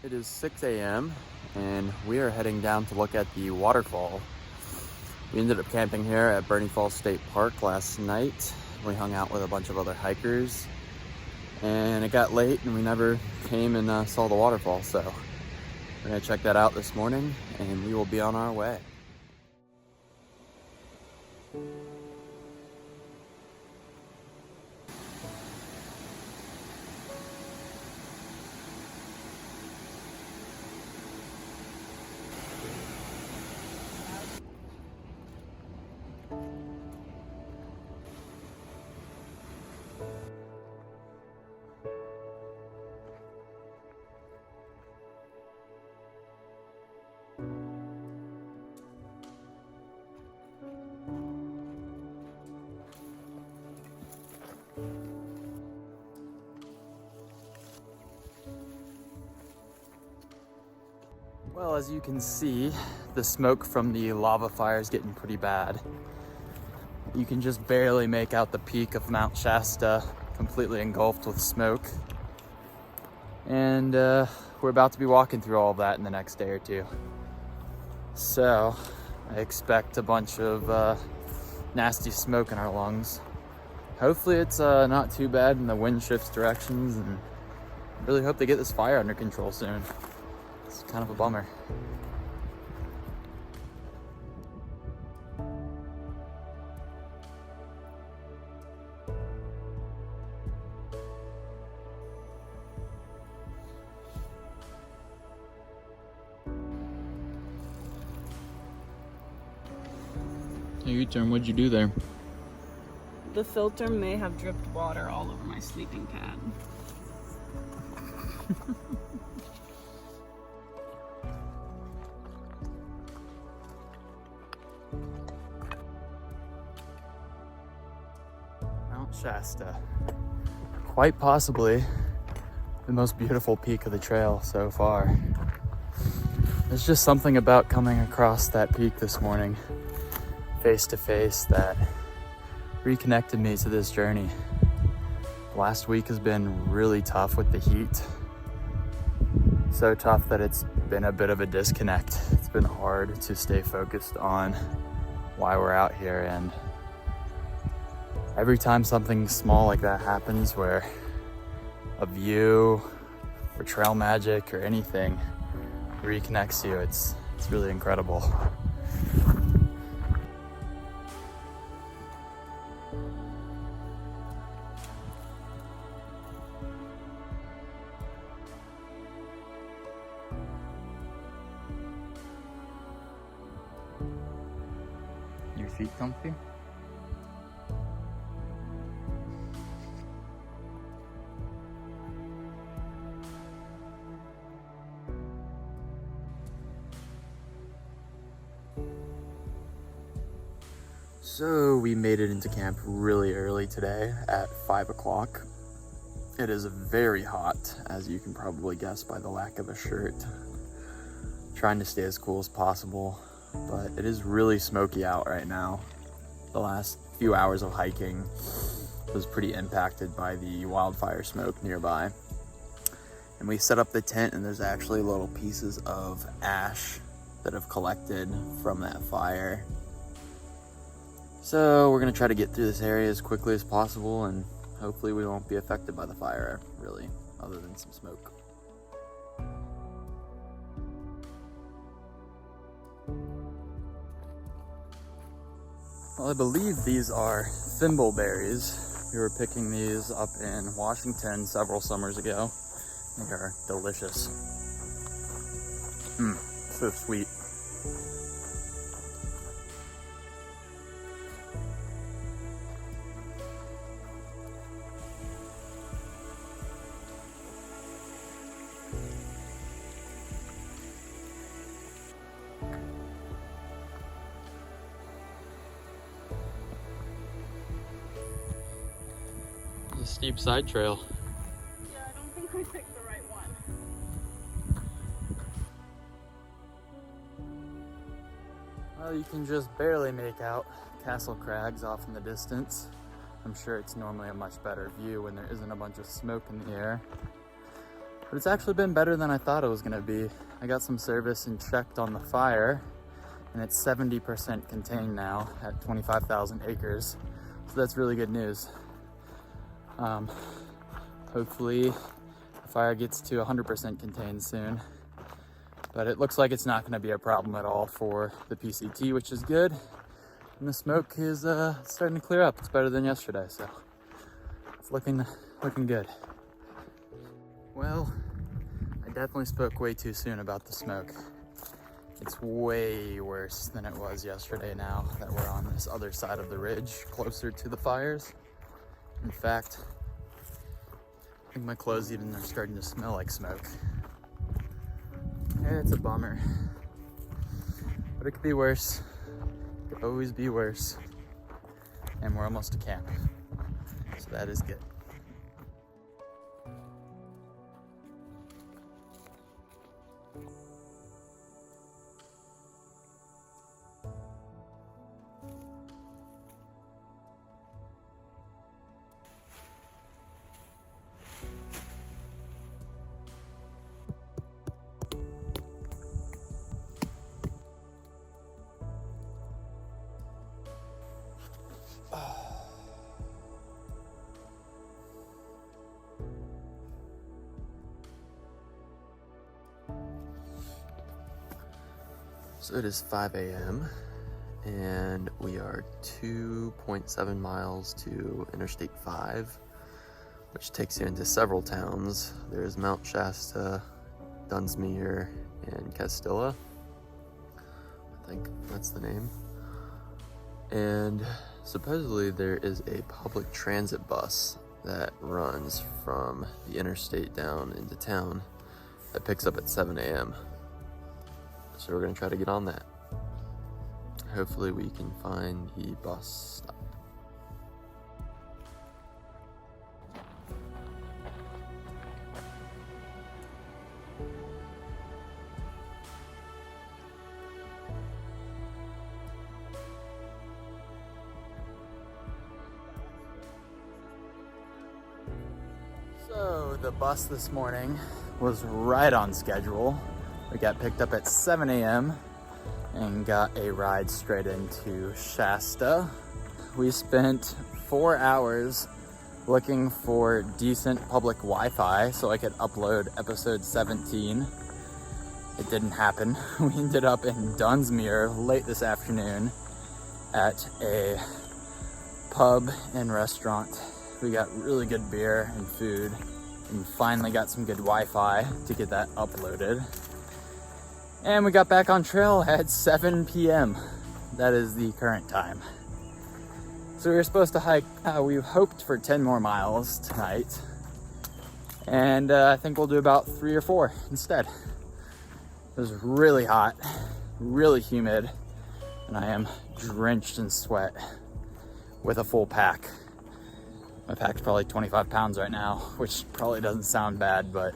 It is 6 a.m. and we are heading down to look at the waterfall. We ended up camping here at Burney Falls State Park last night. We hung out with a bunch of other hikers and it got late and we never came and saw the waterfall. So we're gonna check that out this morning and we will be on our way. Well, as you can see, the smoke from the lava fire is getting pretty bad. You can just barely make out the peak of Mount Shasta, completely engulfed with smoke. And we're about to be walking through all of that in the next day or two. So I expect a bunch of nasty smoke in our lungs. Hopefully it's not too bad and the wind shifts directions, and I really hope they get this fire under control soon. It's kind of a bummer. Hey, U-turn, what'd you do there? The filter may have dripped water all over my sleeping pad. Mount Shasta. Quite possibly the most beautiful peak of the trail so far. There's just something about coming across that peak this morning, face to face, that reconnected me to this journey. Last week has been really tough with the heat. So tough that it's been a bit of a disconnect. It's been hard to stay focused on why we're out here, and every time something small like that happens, where a view or trail magic or anything reconnects you, it's really incredible. Your feet comfy? So we made it into camp really early today at 5 o'clock. It is very hot, as you can probably guess by the lack of a shirt. Trying to stay as cool as possible, but it is really smoky out right now. The last few hours of hiking was pretty impacted by the wildfire smoke nearby. And we set up the tent and there's actually little pieces of ash that have collected from that fire. So we're gonna try to get through this area as quickly as possible, and hopefully we won't be affected by the fire, really, other than some smoke. Well, I believe these are thimbleberries. We were picking these up in Washington several summers ago. They are delicious. So sweet. A steep side trail. Yeah, I don't think we picked the right one. Well, you can just barely make out Castle Crags off in the distance. I'm sure it's normally a much better view when there isn't a bunch of smoke in the air. But it's actually been better than I thought it was gonna be. I got some service and checked on the fire, and it's 70% contained now at 25,000 acres. So that's really good news. Hopefully the fire gets to 100% contained soon. But it looks like it's not gonna be a problem at all for the PCT, which is good. And the smoke is starting to clear up. It's better than yesterday, so it's looking good. Well, I definitely spoke way too soon about the smoke. It's way worse than it was yesterday now that we're on this other side of the ridge, closer to the fires. In fact, I think my clothes even are starting to smell like smoke. Yeah, it's a bummer. But it could be worse. It could always be worse. And we're almost to camp. So that is good. So it is 5 a.m. and we are 2.7 miles to Interstate 5, which takes you into several towns. There's Mount Shasta, Dunsmuir, and Castilla. I think that's the name. And supposedly there is a public transit bus that runs from the interstate down into town that picks up at 7 a.m. So we're gonna try to get on that. Hopefully we can find the bus stop. So the bus this morning was right on schedule. We got picked up at 7 a.m. and got a ride straight into Shasta. We spent 4 hours looking for decent public Wi-Fi so I could upload episode 17. It didn't happen. We ended up in Dunsmuir late this afternoon at a pub and restaurant. We got really good beer and food and finally got some good Wi-Fi to get that uploaded. And we got back on trail at 7 p.m. That is the current time. So we were supposed to hike, we hoped for 10 more miles tonight. And I think we'll do about 3 or 4 instead. It was really hot, really humid, and I am drenched in sweat with a full pack. My pack's probably 25 pounds right now, which probably doesn't sound bad, but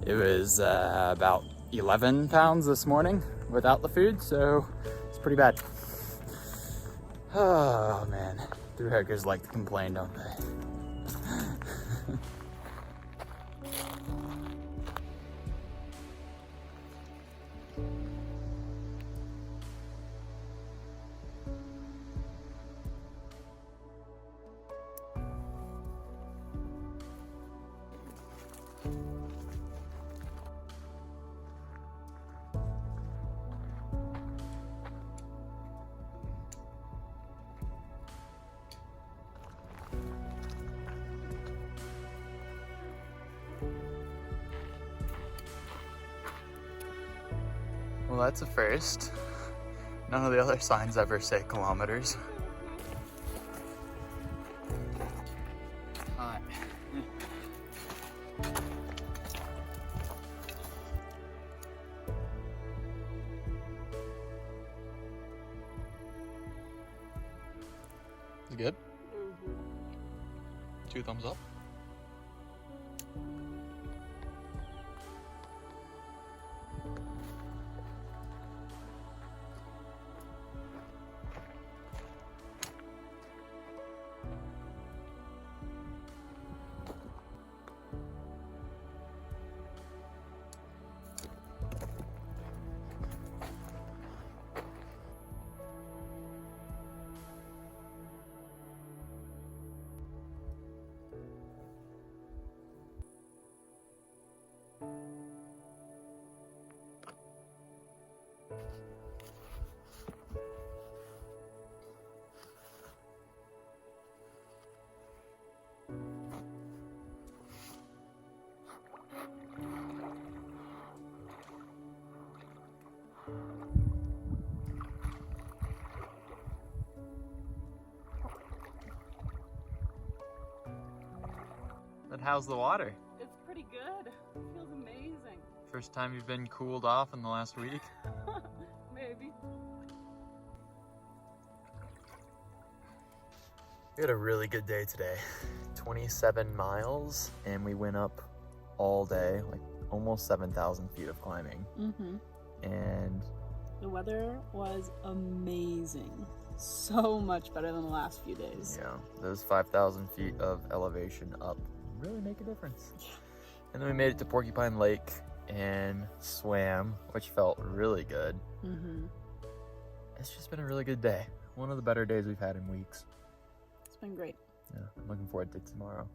it was about 11 pounds this morning without the food, so it's pretty bad. Oh man, Thru-hikers like to complain, don't they? Well, that's a first. None of the other signs ever say kilometers. Hot. Is it good? Mm-hmm. 2 thumbs up. How's the water? It's pretty good. It feels amazing. First time you've been cooled off in the last week? Maybe. We had a really good day today. 27 miles, and we went up all day, like almost 7,000 feet of climbing. And the weather was amazing. So much better than the last few days. yeah, those 5,000 feet of elevation up really make a difference. And then we made it to Porcupine Lake and swam, which felt really good. It's just been a really good day. One of the better days we've had in weeks. It's been great. Yeah, I'm looking forward to tomorrow.